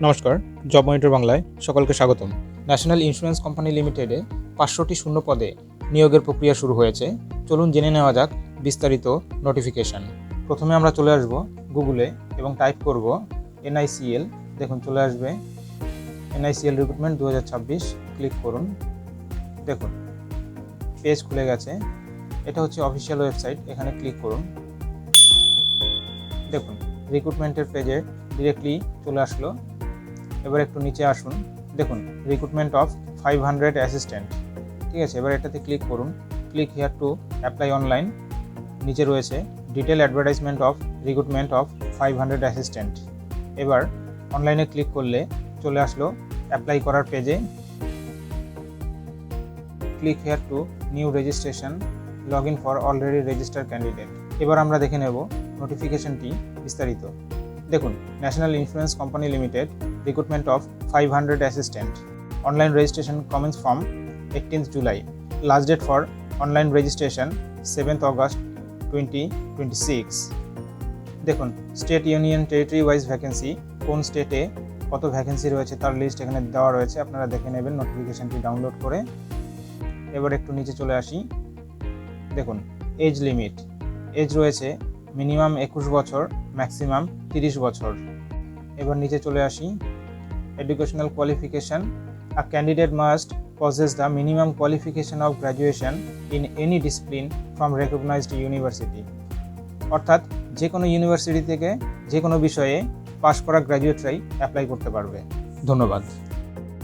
নমস্কার, job monitor বাংলায় সকলকে স্বাগতম। ন্যাশনাল ইন্স্যুরেন্স কোম্পানি লিমিটেডে 500টি শূন্য পদে নিয়োগের প্রক্রিয়া শুরু হয়েছে। চলুন জেনে নেওয়া যাক বিস্তারিত নোটিফিকেশন। প্রথমে আমরা চলে আসব গুগলে এবং টাইপ করব NICL। দেখুন চলে আসবে NICL রিক্রুটমেন্ট 2026। ক্লিক করুন। দেখুন পেজ খুলে গেছে। এটা হচ্ছে অফিসিয়াল ওয়েবসাইট। এখানে ক্লিক করুন। দেখুন রিক্রুটমেন্টের পেজে ডিরেক্টলি চলে আসলো। এবার একটু নিচে আসুন। দেখুন রিক্রুটমেন্ট অফ 500 অ্যাসিস্ট্যান্ট, ঠিক আছে। এবার এটাতে ক্লিক করুন। Click here to apply online. নিচে রয়েছে detail advertisement of recruitment of 500 assistant. এবার অনলাইনে ক্লিক করলে চলে আসলো অ্যাপ্লাই করার পেজে। Click here two new registration, log in for already registered candidate. এবার আমরা দেখে নেব নোটিফিকেশনটি বিস্তারিত। দেখুন national insurance company limited recruitment of 500 assistant. Online registration commence from 18th July. Last date for online registration 7th August 2026. দেখুন state union territory wise vacancy, কোন স্টেটে কত ভ্যাকেন্সি রয়েছে তার লিস্ট এখানে দেওয়া রয়েছে। আপনারা দেখে নেবেন নোটিফিকেশনটি ডাউনলোড করে। এবার একটু নিচে চলে আসি। দেখুন এজ লিমিট, এজ রয়েছে মিনিমাম 21 বছর, ম্যাক্সিমাম 30 বছর। এবার নিচে চলে আসি। Educational qualification, a candidate must possess the minimum qualification of graduation in any discipline from recognized university. অর্থাৎ যে কোনো ইউনিভার্সিটি থেকে যে কোনো বিষয়ে পাশ করা গ্র্যাজুয়েটরাই অ্যাপ্লাই করতে পারবে। ধন্যবাদ।